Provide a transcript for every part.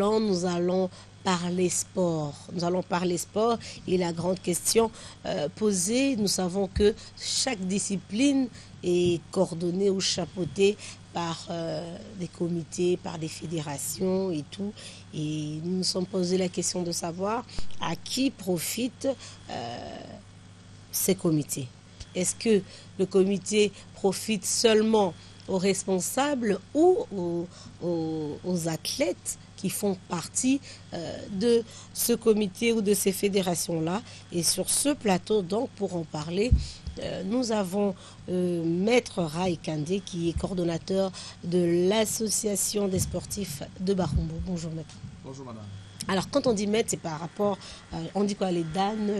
Nous allons parler sport. Nous allons parler sport et la grande question posée, nous savons que chaque discipline est coordonnée ou chapeautée par des comités, par des fédérations et tout. Et nous nous sommes posé la question de savoir à qui profitent ces comités. Est-ce que le comité profite seulement aux responsables ou aux athlètes qui font partie de ce comité ou de ces fédérations-là? Et sur ce plateau, donc, pour en parler, nous avons Maître Rai Kandé, qui est coordonnateur de l'association des sportifs de Barumbo. Bonjour, Maître. Bonjour, madame. Alors, quand on dit maître, c'est par rapport, on dit quoi, les dames,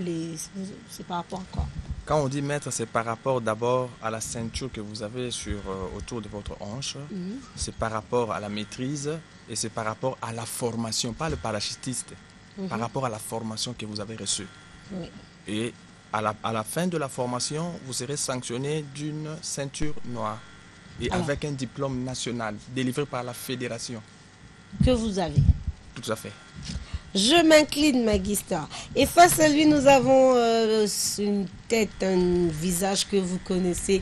c'est par rapport à quoi? Quand on dit maître, c'est par rapport d'abord à la ceinture que vous avez autour de votre hanche. C'est par rapport à la maîtrise et c'est par rapport à la formation, pas le parachutiste, par rapport à la formation que vous avez reçue. Oui. Et à la fin de la formation, vous serez sanctionné d'une ceinture noire et avec un diplôme national délivré par la fédération. Que vous avez. Tout à fait. Je m'incline, Magistra. Et face à lui, nous avons une tête, un visage que vous connaissez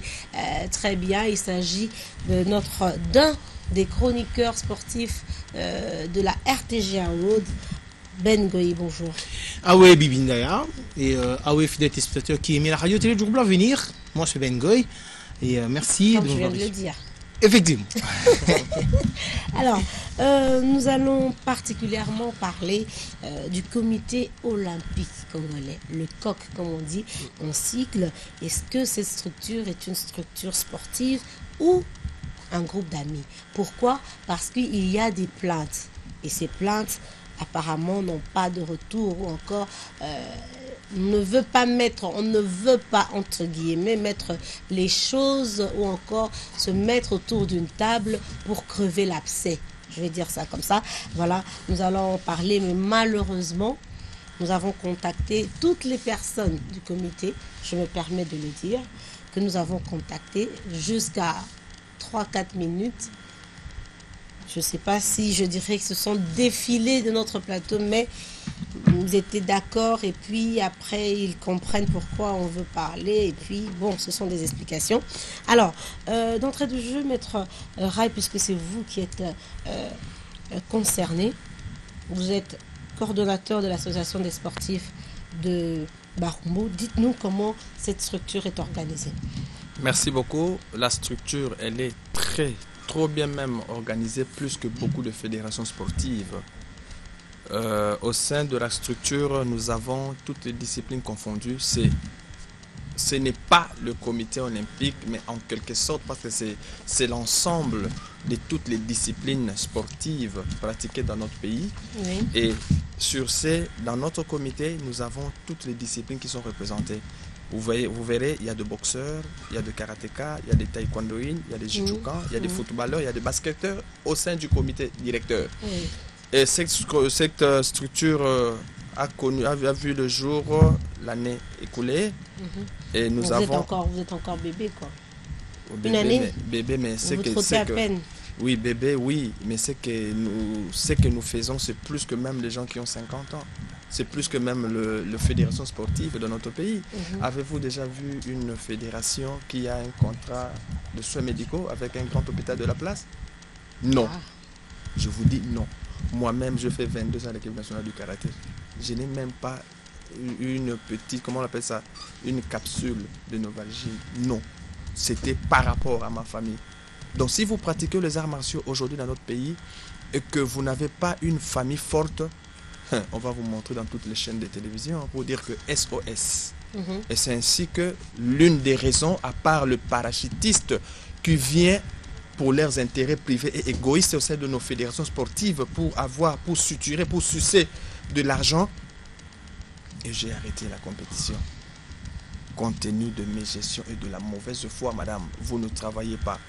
très bien. Il s'agit d'un des chroniqueurs sportifs de la RTG Award, Ben Goy. Bonjour. Aoué Bibindaya et Aoué fidèle téléspectateur qui aimait la radio télé du groupe L'Avenir. Moi, c'est Ben Goy et merci Comme de je viens nous de le dire. Effectivement. Alors, nous allons particulièrement parler du comité olympique congolais, le COC comme on dit en sigle. Est-ce que cette structure est une structure sportive ou un groupe d'amis? Pourquoi? Parce qu'il y a des plaintes et ces plaintes apparemment n'ont pas de retour ou encore on ne veut pas entre guillemets mettre les choses ou encore se mettre autour d'une table pour crever l'abcès. Je vais dire ça comme ça. Voilà, nous allons en parler, mais malheureusement, nous avons contacté toutes les personnes du comité, je me permets de le dire, que nous avons contacté jusqu'à 3-4 minutes. Je ne sais pas si je dirais que ce sont défilés de notre plateau, mais ils étaient d'accord et puis après ils comprennent pourquoi on veut parler et puis bon, ce sont des explications. Alors, d'entrée de jeu, Maître Rai, puisque c'est vous qui êtes concerné, vous êtes coordonnateur de l'association des sportifs de Barumbo. Dites-nous comment cette structure est organisée. Merci beaucoup. La structure, elle est trop bien même organisée, plus que beaucoup de fédérations sportives. Au sein de la structure, nous avons toutes les disciplines confondues. Ce n'est pas le comité olympique, mais en quelque sorte, parce que c'est l'ensemble de toutes les disciplines sportives pratiquées dans notre pays. Oui. Et dans notre comité, nous avons toutes les disciplines qui sont représentées. Vous verrez, il y a des boxeurs, il y a des karatékas, il y a des taekwondoïnes, il y a des judokas, il y a des footballeurs, il y a des basketteurs au sein du comité directeur. Oui. Et cette structure a vu le jour l'année écoulée. Et nous vous avons... êtes encore bébé, quoi. Bébé, Une année bébé, mais vous trottez à peine. Oui, bébé, oui. Mais ce que nous faisons, c'est plus que même les gens qui ont 50 ans. C'est plus que même la fédération sportive de notre pays. Avez-vous déjà vu une fédération qui a un contrat de soins médicaux avec un grand hôpital de la place? Non. Je vous dis non. Moi-même, je fais 22 ans à l'équipe nationale du karaté. Je n'ai même pas une petite, comment on appelle ça, une capsule de Novalgine. Non. C'était par rapport à ma famille. Donc, si vous pratiquez les arts martiaux aujourd'hui dans notre pays et que vous n'avez pas une famille forte, on va vous montrer dans toutes les chaînes de télévision pour dire que SOS. Et c'est ainsi que l'une des raisons, à part le parachutiste qui vient pour leurs intérêts privés et égoïstes au sein de nos fédérations sportives pour suturer, pour sucer de l'argent. Et j'ai arrêté la compétition. Compte tenu de mes gestions et de la mauvaise foi, madame, vous ne travaillez pas.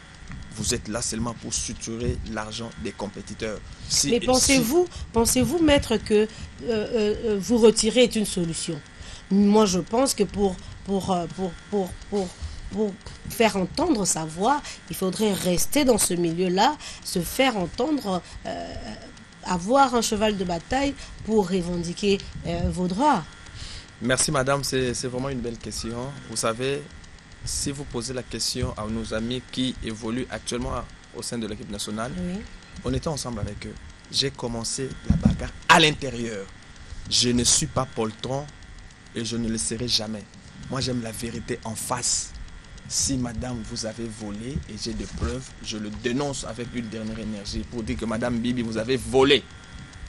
Vous êtes là seulement pour suturer l'argent des compétiteurs. Mais pensez-vous, maître, que vous retirer est une solution? Moi, je pense que pour faire entendre sa voix, il faudrait rester dans ce milieu-là, se faire entendre avoir un cheval de bataille pour revendiquer vos droits? Merci madame, c'est vraiment une belle question. Vous savez, si vous posez la question à nos amis qui évoluent actuellement au sein de l'équipe nationale, Oui. on était ensemble avec eux. J'ai commencé la bagarre à l'intérieur. Je ne suis pas poltron et je ne le serai jamais. Moi, j'aime la vérité en face. Si madame, vous avez volé et j'ai des preuves, je le dénonce avec une dernière énergie pour dire que madame Bibi, vous avez volé.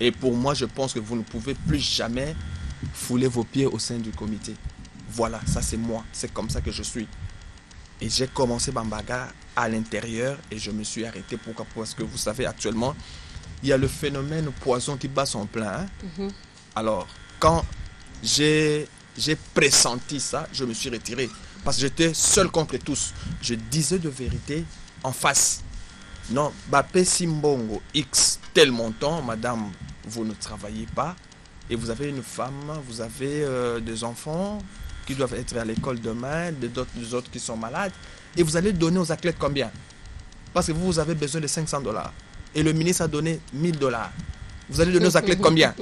Et pour moi, je pense que vous ne pouvez plus jamais fouler vos pieds au sein du comité. Voilà, ça c'est moi. C'est comme ça que je suis. Et j'ai commencé ma bagarre à l'intérieur et je me suis arrêté. Pourquoi? Parce que vous savez, actuellement, il y a le phénomène poison qui bat son plein. Hein. Alors, quand j'ai pressenti ça, je me suis retiré. Parce que j'étais seul contre tous. Je disais de vérité en face. Non, Bappé Simbongo, X, tel montant, madame, vous ne travaillez pas. Et vous avez une femme, vous avez des enfants qui doivent être à l'école demain, des autres qui sont malades. Et vous allez donner aux athlètes combien? Parce que vous avez besoin de $500. Et le ministre a donné $1000. Vous allez donner aux athlètes combien?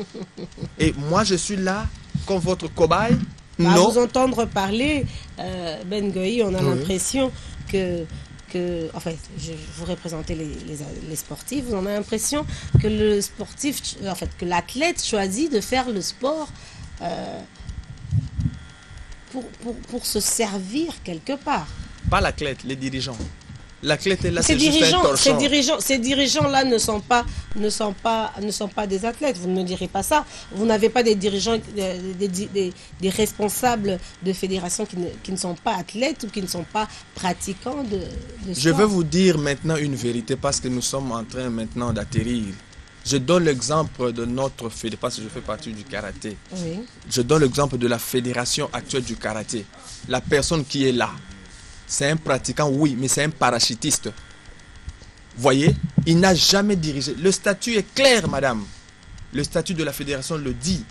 Et moi, je suis là comme votre cobaye. À Non. vous entendre parler, Ben Goy, on a l'impression que enfin, je vous représentez les sportifs, on a l'impression que le sportif, en fait, que l'athlète choisit de faire le sport pour se servir quelque part. Pas l'athlète, les dirigeants. L'athlète est là, c'est juste un torchon. Ces dirigeants-là ne sont pas des athlètes. Vous ne me direz pas ça. Vous n'avez pas des dirigeants, des responsables de fédérations qui ne sont pas athlètes ou qui ne sont pas pratiquants de sport. Je vais vous dire maintenant une vérité parce que nous sommes en train maintenant d'atterrir. Je donne l'exemple de notre fédération, parce que je fais partie du karaté. Oui. Je donne l'exemple de la fédération actuelle du karaté. La personne qui est là, c'est un pratiquant, oui, mais c'est un parachutiste. Voyez, il n'a jamais dirigé. Le statut est clair, madame. Le statut de la fédération le dit.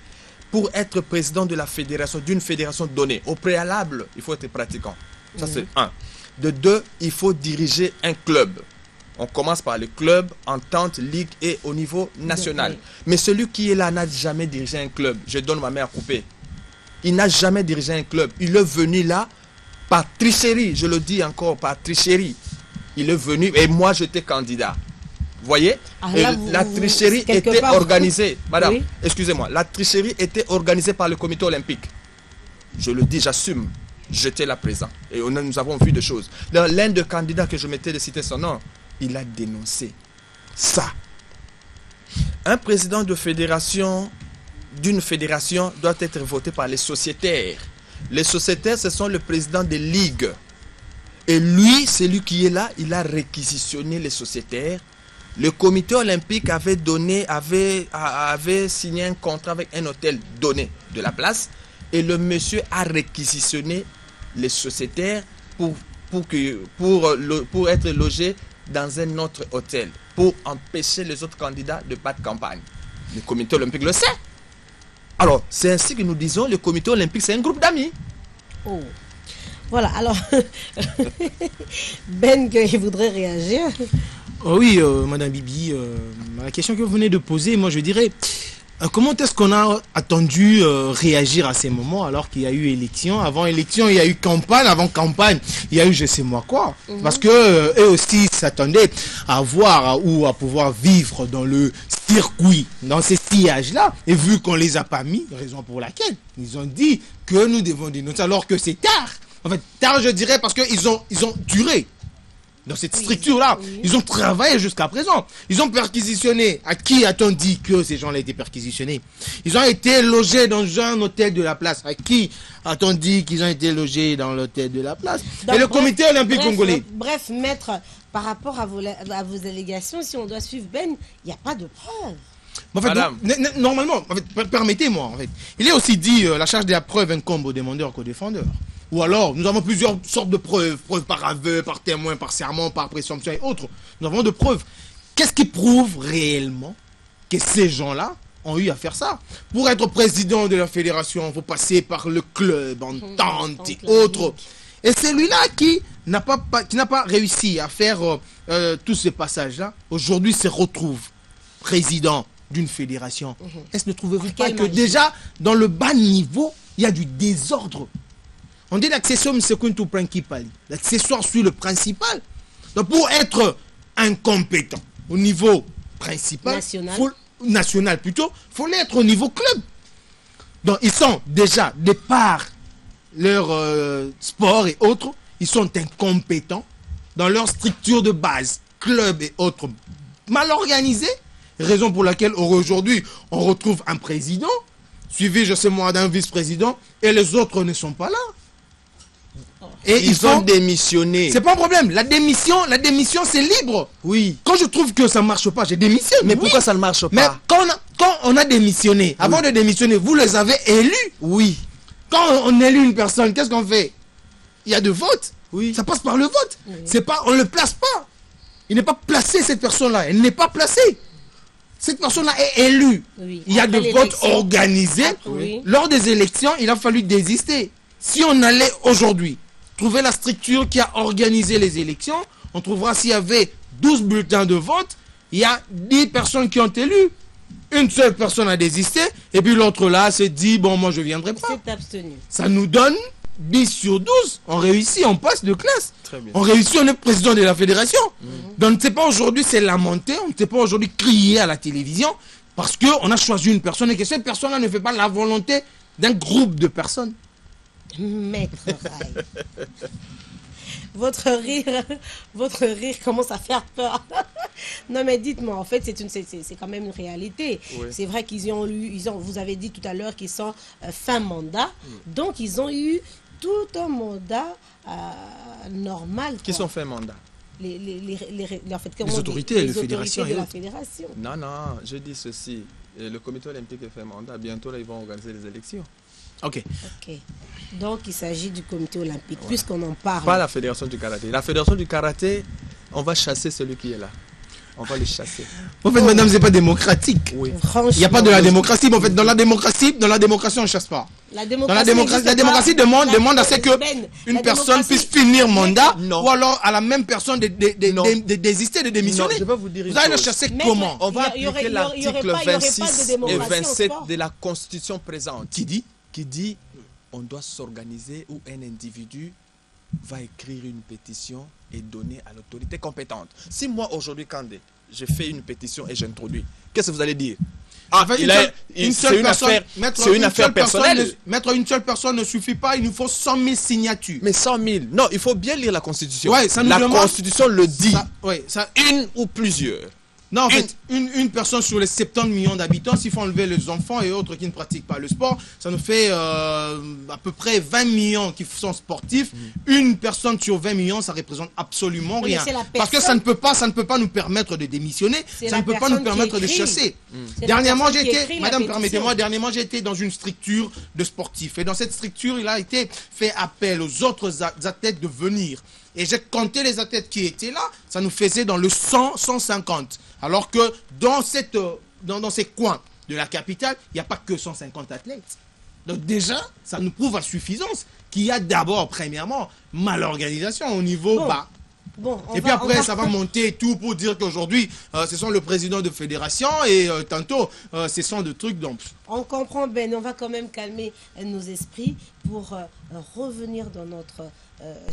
Pour être président de la fédération, d'une fédération donnée, au préalable, il faut être pratiquant. Ça, c'est un. De deux, il faut diriger un club. On commence par le club, entente, ligue et au niveau national. Mais celui qui est là n'a jamais dirigé un club. Je donne ma main à couper. Il n'a jamais dirigé un club. Il est venu là par tricherie, je le dis encore, par tricherie. Il est venu et moi j'étais candidat. Vous voyez? Là, la tricherie était organisée. Madame, excusez-moi, la tricherie était organisée par le comité olympique. Je le dis, j'assume. J'étais là présent. Et nous avons vu des choses. L'un des candidats que je mettais de citer son nom, il a dénoncé ça. Un président de fédération, d'une fédération, doit être voté par les sociétaires. Les sociétaires, ce sont le président des ligues. Et lui, celui qui est là, il a réquisitionné les sociétaires. Le comité olympique avait signé un contrat avec un hôtel donné de la place. Et le monsieur a réquisitionné les sociétaires pour être logés dans un autre hôtel. Pour empêcher les autres candidats de battre campagne. Le comité olympique le sait. Alors, c'est ainsi que nous disons, le comité olympique, c'est un groupe d'amis. Oh. Voilà, alors, Ben, il voudrait réagir. Oh oui, Madame Bibi, la question que vous venez de poser, moi je dirais, comment est-ce qu'on a attendu réagir à ces moments alors qu'il y a eu élection? Avant élection, il y a eu campagne. Avant campagne, il y a eu je sais moi quoi. Parce que eux aussi s'attendaient à voir ou à pouvoir vivre dans le circuit, dans ces sillages-là. Et vu qu'on les a pas mis, raison pour laquelle ils ont dit que nous devons dénoncer alors que c'est tard. En fait, tard je dirais parce qu'ils ont duré. Dans cette structure-là, ils ont travaillé jusqu'à présent. Ils ont perquisitionné. À qui a-t-on dit que ces gens-là étaient perquisitionnés? Ils ont été logés dans un hôtel de la place. À qui a-t-on dit qu'ils ont été logés dans l'hôtel de la place? Donc, et le comité olympique congolais. Bref, maître, par rapport à vos allégations, si on doit suivre Ben, il n'y a pas de preuve. En fait, normalement, en fait, permettez-moi, en fait, il est aussi dit la charge de la preuve incombe au demandeur qu'au défendeur. Ou alors, nous avons plusieurs sortes de preuves. Preuves par aveu, par témoin, par serment, par présomption et autres. Nous avons de preuves. Qu'est-ce qui prouve réellement que ces gens-là ont eu à faire ça? Pour être président de la fédération, il faut passer par le club, entente et autres. Et celui-là qui n'a pas réussi à faire tous ces passages-là, aujourd'hui se retrouve président d'une fédération. Est-ce ne trouvez-vous pas Quelle que magie. déjà, dans le bas niveau, il y a du désordre? On dit l'accessoire, c'est tout principal. L'accessoire sur le principal. Donc pour être incompétent au niveau principal, national plutôt, il faut l'être au niveau club. Donc ils sont déjà, de par leur sport et autres, ils sont incompétents dans leur structure de base, club et autres, mal organisés. Raison pour laquelle aujourd'hui on retrouve un président, suivi, je sais moi, d'un vice-président, et les autres ne sont pas là. Et ils ont démissionné. C'est pas un problème. La démission c'est libre. Oui. Quand je trouve que ça marche pas, je démissionne. Mais oui. pourquoi ça ne marche pas? Mais quand on a démissionné, avant de démissionner, vous les avez élus. Oui. Quand on élit une personne, qu'est-ce qu'on fait? Il y a de votes. Oui. Ça passe par le vote. C'est pas, on le place pas. Il n'est pas placé, cette personne-là. Elle n'est pas placée. Cette personne-là est élue. Oui. Il y a Après de votes l'élection. organisés. Oui. Lors des élections, il a fallu désister. Si on allait aujourd'hui trouver la structure qui a organisé les élections, on trouvera s'il y avait 12 bulletins de vote, il y a 10 personnes qui ont élu. Une seule personne a désisté, et puis l'autre là s'est dit, bon, moi je viendrai pas. C'est abstenu. Ça nous donne 10 sur 12. On réussit, on passe de classe. Très bien. On réussit, on est président de la fédération. Donc on ne sait pas aujourd'hui c'est lamenté, on ne sait pas aujourd'hui crier à la télévision, parce qu'on a choisi une personne et que cette personne-là ne fait pas la volonté d'un groupe de personnes. Maître Rai. Votre rire commence à faire peur. Non mais dites-moi, en fait c'est quand même une réalité. Oui. C'est vrai qu'ils ont eu, vous avez dit tout à l'heure qu'ils sont fin mandat, donc ils ont eu tout un mandat normal. Qui quoi. sont fait mandat? En fait, Les autorités, les fédérations de et la autres. fédération. Non, non, je dis ceci. Le comité olympique est fait mandat. Bientôt, là, ils vont organiser les élections. Ok. Ok. Donc il s'agit du comité olympique, puisqu'on en parle. Pas la fédération du karaté. La fédération du karaté, on va chasser celui qui est là. On va le chasser. En fait, madame, c'est pas démocratique. Oui. Franchement, Il n'y a pas de la démocratie. Mais en fait, dans la démocratie, on ne chasse pas. La Dans la démocratie n'existe pas. demande à ce que Ben, une la personne démocratie- puisse finir mandat, Non. ou alors à la même personne Non. de désister, de démissionner. Non, je vais vous dire une Vous allez le chose. chasser Maître, comment? On va Il y aurait- appliquer il y aurait l'article pas de 26 et démocratie en 27 sport. de la Constitution présente. Qui dit On doit s'organiser où un individu va écrire une pétition et donner à l'autorité compétente. Si moi, aujourd'hui, Kandé, je fais une pétition et j'introduis, qu'est-ce que vous allez dire? Ah, En fait, c'est une affaire personnelle. Mettre une seule personne ne suffit pas, il nous faut 100 000 signatures. Mais 100 000. Non, il faut bien lire la Constitution. Ouais, ça nous la demande- Constitution le dit. Ça, Une ou plusieurs. non, en fait, une personne sur les 70 millions d'habitants, s'il faut enlever les enfants et autres qui ne pratiquent pas le sport, ça nous fait à peu près 20 millions qui sont sportifs. Une personne sur 20 millions, ça représente absolument Oui, mais rien. c'est la Parce que personne- ça ne peut pas nous permettre de démissionner, C'est ça la ne peut pas personne nous permettre qui de écrit. chasser. C'est la Dernièrement, personne j'ai qui été, écrit la madame, pétition. permettez-moi, dernièrement, j'ai été dans une structure de sportifs. Et dans cette structure, il a été fait appel aux autres athlètes de venir. Et j'ai compté les athlètes qui étaient là, ça nous faisait dans le 100, 150. Alors que dans ces coins de la capitale, il n'y a pas que 150 athlètes. Donc déjà, ça nous prouve à suffisance qu'il y a d'abord, premièrement, malorganisation au niveau Bon. bas. Bon, Et puis après, ça va monter et tout pour dire qu'aujourd'hui, ce sont le président de fédération et tantôt, ce sont des trucs donc. On comprend, Ben, on va quand même calmer nos esprits pour revenir dans notre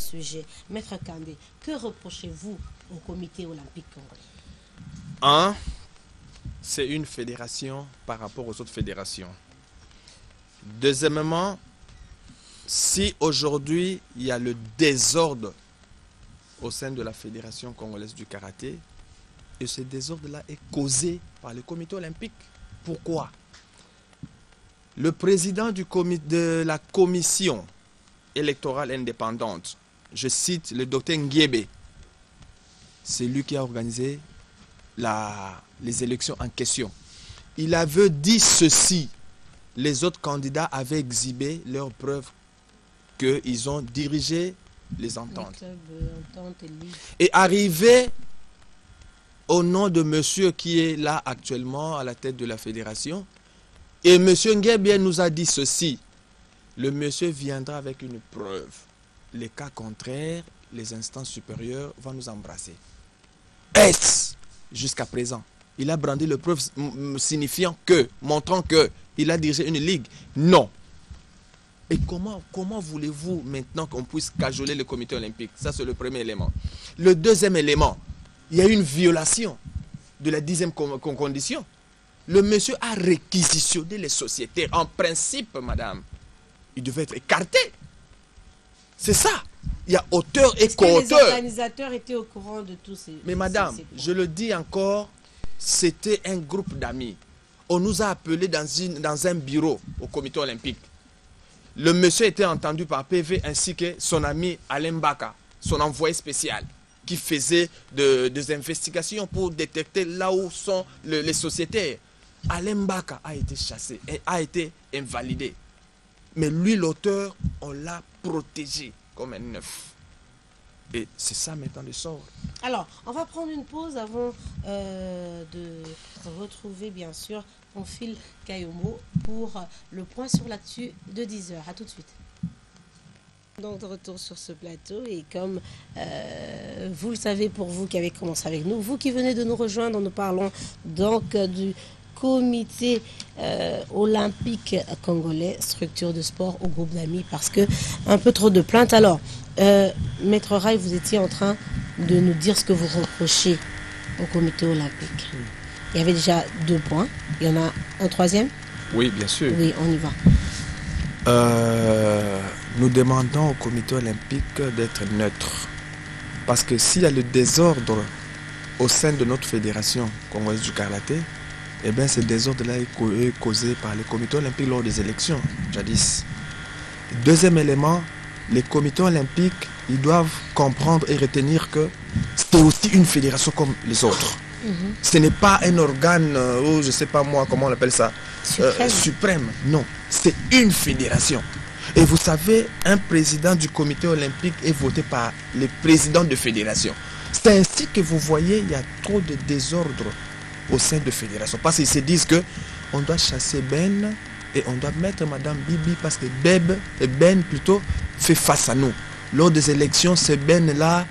sujet. Maître Kandé, que reprochez-vous au comité olympique congolais? C'est une fédération par rapport aux autres fédérations. Deuxièmement, si aujourd'hui il y a le désordre au sein de la fédération congolaise du karaté, et ce désordre-là est causé par le comité olympique. Pourquoi? Le président de la commission électorale indépendante, je cite le docteur Nguiebe, c'est lui qui a organisé les élections en question. Il avait dit ceci: les autres candidats avaient exhibé leurs preuves qu'ils ont dirigé les ententes. Et arrivé au nom de monsieur qui est là actuellement à la tête de la fédération, et monsieur Nguiebe nous a dit ceci: le monsieur viendra avec une preuve. Les cas contraires, les instances supérieures vont nous embrasser. Est-ce jusqu'à présent? Il a brandi le preuve signifiant que, montrant que il a dirigé une ligue. Non. Et comment voulez-vous maintenant qu'on puisse cajoler le comité olympique? Ça, c'est le premier élément. Le deuxième élément, il y a eu une violation de la 10e condition. Le monsieur a réquisitionné les sociétés. En principe, madame, il devait être écarté. C'est ça. Il y a auteur et co-auteur. Les organisateurs étaient au courant de tout ces... Mais madame, je le dis encore, c'était un groupe d'amis. On nous a appelés dans un bureau au comité olympique. Le monsieur était entendu par PV ainsi que son ami Alain Baka, son envoyé spécial, qui faisait des investigations pour détecter là où sont les sociétés. Alain Baka a été chassé et a été invalidé. Mais lui, l'auteur, on l'a protégé comme un œuf. Et c'est ça maintenant le sort. Alors, on va prendre une pause avant de retrouver bien sûr Pamphile Kayombo pour le point sur l'actu de 10h. A tout de suite. Donc de retour sur ce plateau et comme vous le savez, pour vous qui avez commencé avec nous, vous qui venez de nous rejoindre, nous parlons donc du comité olympique congolais, structure de sport au groupe d'amis, parce que un peu trop de plaintes. Alors, Maître Rai, vous étiez en train de nous dire ce que vous reprochez au comité olympique. Il y avait déjà 2 points. Il y en a un troisième? Oui, bien sûr. Oui, on y va. Nous demandons au comité olympique d'être neutre. Parce que s'il y a le désordre au sein de notre fédération congolaise du karaté, eh bien, ce désordre-là est causé par le comité olympique lors des élections, jadis. Deuxième élément, les comités olympiques, ils doivent comprendre et retenir que c'est aussi une fédération comme les autres. Ce n'est pas un organe, ou je ne sais pas moi comment on appelle ça, suprême. Non, c'est une fédération. Et vous savez, un président du comité olympique est voté par les présidents de fédération. C'est ainsi que vous voyez, il y a trop de désordre au sein de fédération. Parce qu'ils se disent que on doit chasser Ben et on doit mettre Madame Bibi parce que Ben plutôt fait face à nous. Lors des élections, ce Ben-là,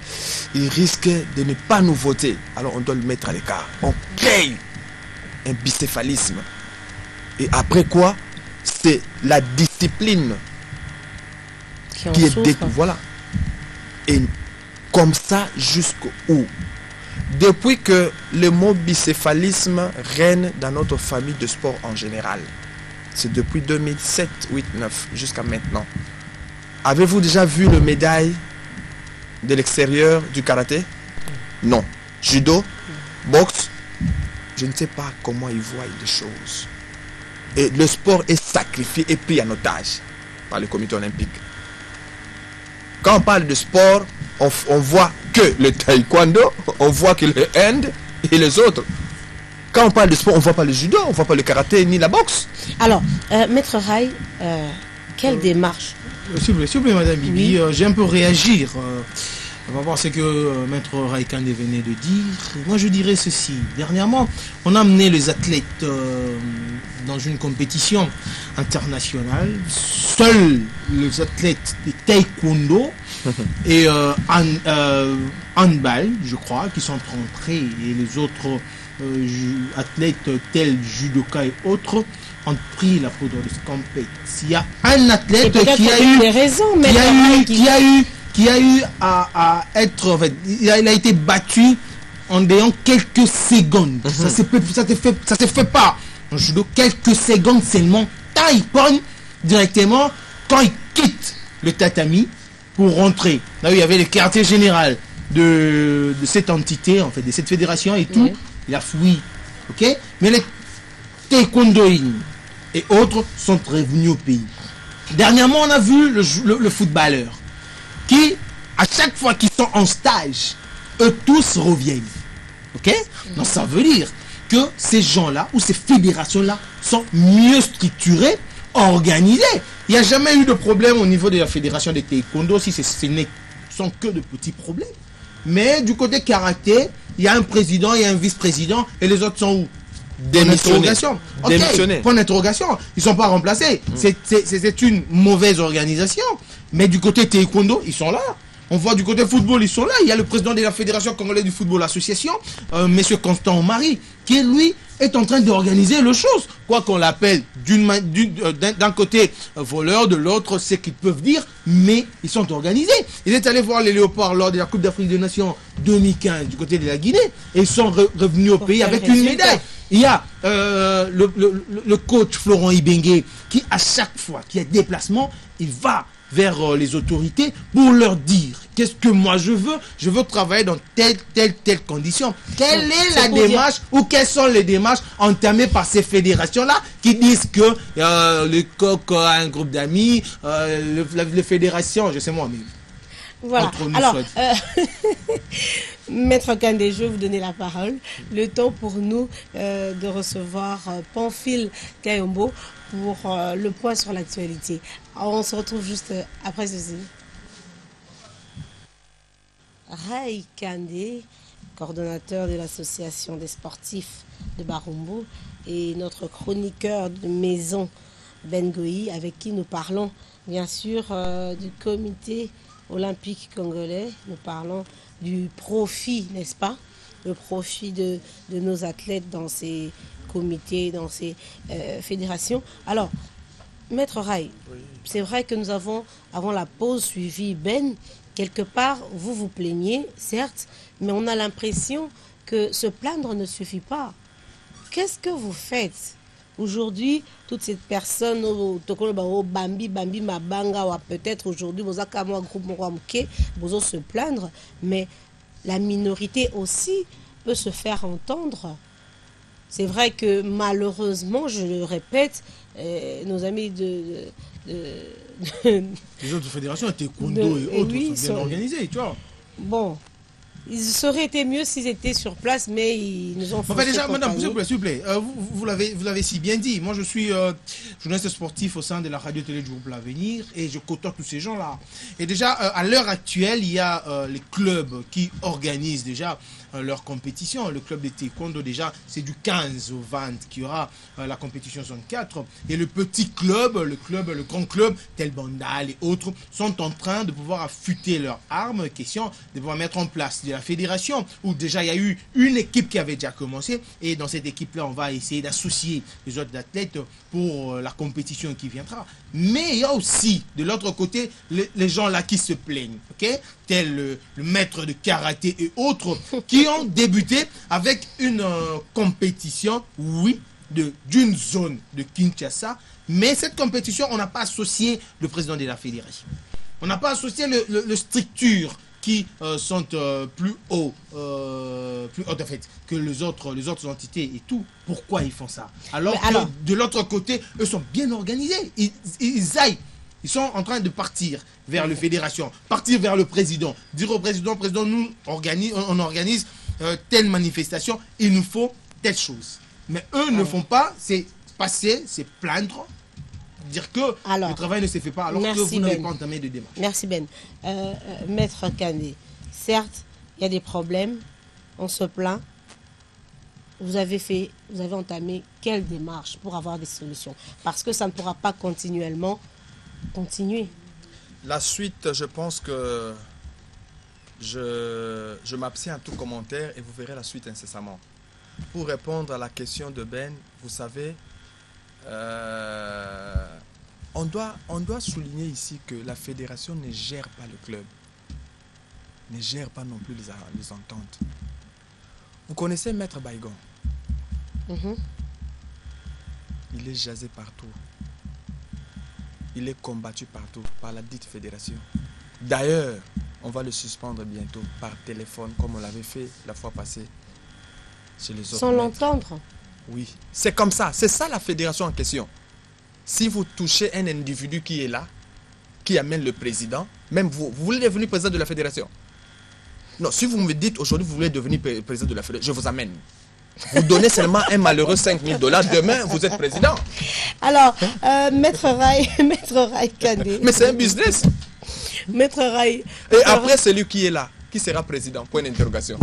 il risque de ne pas nous voter. Alors on doit le mettre à l'écart. On crée un bicéphalisme. Et après quoi, c'est la discipline qui est détruite. Voilà. Et comme ça jusqu'au où. Depuis que le mot bicéphalisme règne dans notre famille de sport en général, c'est depuis 2007, 8, 9 jusqu'à maintenant. Avez-vous déjà vu le médaille de l'extérieur du karaté? Non. Judo? Boxe? Je ne sais pas comment ils voient les choses. Et le sport est sacrifié et pris en otage par le comité olympique. Quand on parle de sport, on voit que le taekwondo, on voit que le hand et les autres. Quand on parle de sport, on ne voit pas le judo, on ne voit pas le karaté ni la boxe. Alors, Maître Rai, quelle démarche? S'il vous plaît, Madame Bibi, Oui. j'ai un peu réagir. On va voir ce que Maître Raikande venait de dire. Moi, je dirais ceci. Dernièrement, on a amené les athlètes dans une compétition internationale. Seuls les athlètes de taekwondo et handball, je crois, qui sont rentrés, et les autres athlètes tels judoka et autres ont pris la poudre de compétition. Il y a un athlète qui a eu à être, en fait, il a été battu en ayant quelques secondes. Ça se fait pas. En judo, quelques secondes seulement. Il pogne directement quand il quitte le tatami pour rentrer. Là où il y avait le quartier général de cette entité, en fait, de cette fédération et tout. Il a fui. Ok? Mais les taekwondoïnes et autres sont revenus au pays. Dernièrement, on a vu le footballeur qui, à chaque fois qu'ils sont en stage, eux tous reviennent. Ok? Donc ça veut dire que ces gens-là ou ces fédérations-là sont mieux structurées, organisées. Il n'y a jamais eu de problème au niveau de la fédération de taekwondo, si ce sont que de petits problèmes. Mais du côté karaté, il y a un président, il y a un vice-président, et les autres sont où? Démissionné. Okay, point d'interrogation. Ils ne sont pas remplacés. C'est une mauvaise organisation. Mais du côté taekwondo, ils sont là. On voit du côté football, ils sont là. Il y a le président de la Fédération congolaise du football association, monsieur Constant Marie, qui lui est en train d'organiser les choses. Quoi qu'on l'appelle d'un côté voleur, de l'autre, c'est qu'ils peuvent dire, mais ils sont organisés. Ils est allés voir les Léopards lors de la Coupe d'Afrique des Nations 2015 du côté de la Guinée et ils sont revenus au pays avec une médaille. Il y a le coach Florent Ibengue qui, à chaque fois qu'il y a déplacement, il va vers les autorités pour leur dire qu'est-ce que moi je veux travailler dans telle condition. Quelle est la démarche ou quelles sont les démarches entamées par ces fédérations-là qui disent que le COC a un groupe d'amis, les fédérations, je sais moi, mais voilà. Alors, Maître Kandé, je vais vous donner la parole. Le temps pour nous de recevoir Pamphile Kayombo pour le point sur l'actualité. On se retrouve juste après ceci. Ray Kandé, coordonnateur de l'association des sportifs de Barumbu, et notre chroniqueur de maison Ben Goï, avec qui nous parlons bien sûr du comité olympique congolais. Nous parlons du profit, n'est-ce pas? Le profit de nos athlètes dans ces comités, dans ces fédérations. Alors, Maître Ray, oui. C'est vrai que nous avons, avant la pause, suivi Ben. Quelque part, vous vous plaignez, certes, mais on a l'impression que se plaindre ne suffit pas. Qu'est-ce que vous faites aujourd'hui? Toutes ces personnes, Bambi, Mabanga, ou peut-être aujourd'hui, vous se plaindre, mais la minorité aussi peut se faire entendre. C'est vrai que malheureusement, je le répète, nos amis les autres fédérations, taekwondo et autres, oui, sont bien organisées, tu vois. Bon, ils auraient été mieux s'ils étaient sur place, mais ils nous ont fait. Enfin, déjà, madame, s'il vous plaît, vous l'avez si bien dit. Moi, je suis journaliste sportif au sein de la radio-télé du groupe L'Avenir et je côtoie tous ces gens-là. Et déjà, à l'heure actuelle, il y a les clubs qui organisent déjà leur compétition. Le club de taekwondo, déjà, c'est du 15 au 20 qui aura la compétition 64. Et le petit club, le grand club, tel Bandal et autres, sont en train de pouvoir affûter leurs armes. Question de pouvoir mettre en place de la fédération, où déjà il y a eu une équipe qui avait déjà commencé. Et dans cette équipe-là, on va essayer d'associer les autres athlètes pour la compétition qui viendra. Mais il y a aussi, de l'autre côté, les gens là qui se plaignent, ok, tel le maître de karaté et autres, qui ont débuté avec une compétition, oui, d'une zone de Kinshasa, mais cette compétition, on n'a pas associé le président de la fédération. On n'a pas associé le structure qui sont plus hautes en fait que les autres entités et tout. Pourquoi ils font ça? Alors que de l'autre côté, eux sont bien organisés. Ils sont en train de partir vers la fédération, partir vers le président, dire au président, nous on organise telle manifestation, il nous faut telle chose. Mais eux ne font pas, c'est passer, c'est plaindre, dire que le travail ne se fait pas alors que vous n'avez pas entamé de démarche. Merci Ben. Maître Kandé, certes, il y a des problèmes, on se plaint. Vous avez entamé quelle démarche pour avoir des solutions? Parce que ça ne pourra pas continuer. La suite, je pense que je m'abstiens à tout commentaire et vous verrez la suite incessamment. Pour répondre à la question de Ben, vous savez, on doit souligner ici que la fédération ne gère pas le club, ne gère pas non plus les ententes. Vous connaissez Maître Baïgon? Il est jasé partout. Il est combattu partout par la dite fédération. D'ailleurs, on va le suspendre bientôt par téléphone comme on l'avait fait la fois passée chez les autres. Sans l'entendre? Oui, c'est comme ça. C'est ça la fédération en question. Si vous touchez un individu qui est là, qui amène le président, même vous voulez devenir président de la fédération. Non, si vous me dites aujourd'hui vous voulez devenir président de la fédération, je vous amène. Vous donnez seulement un malheureux 5 000 $, demain vous êtes président. Alors, Maître Ray Kandé. Mais c'est un business. Maître Ray. Et après celui qui est là, qui sera président? Point d'interrogation.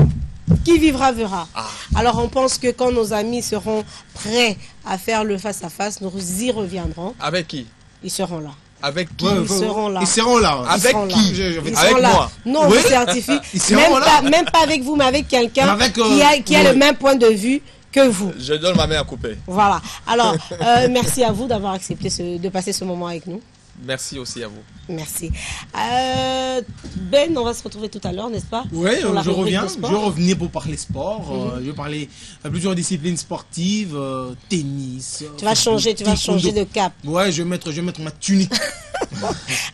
Qui vivra verra. Alors on pense que quand nos amis seront prêts à faire le face-à-face, nous y reviendrons. Avec qui? Ils seront là. Avec qui? Ils seront là. Ils seront là. Avec seront là. qui? Ils Avec seront là. moi. Non, Oui. je certifie. Ils seront là. Même pas avec vous, mais avec quelqu'un Avec, qui a oui. le même point de vue que vous. Je donne ma main à couper. Voilà. Alors, merci à vous d'avoir accepté de passer ce moment avec nous. Merci aussi à vous. Merci. Ben, on va se retrouver tout à l'heure, n'est-ce pas? Oui, Pour la je rubrique reviens. de sport. Je vais revenir pour parler sport. Je vais parler de plusieurs disciplines sportives, tennis. Tu vas changer de cap. Ouais, je vais mettre ma tunique.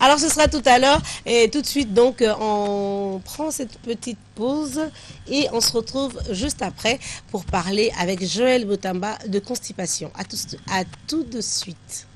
Alors, ce sera tout à l'heure. Et tout de suite, donc, on prend cette petite pause et on se retrouve juste après pour parler avec Joël Botamba de constipation. À tout de suite.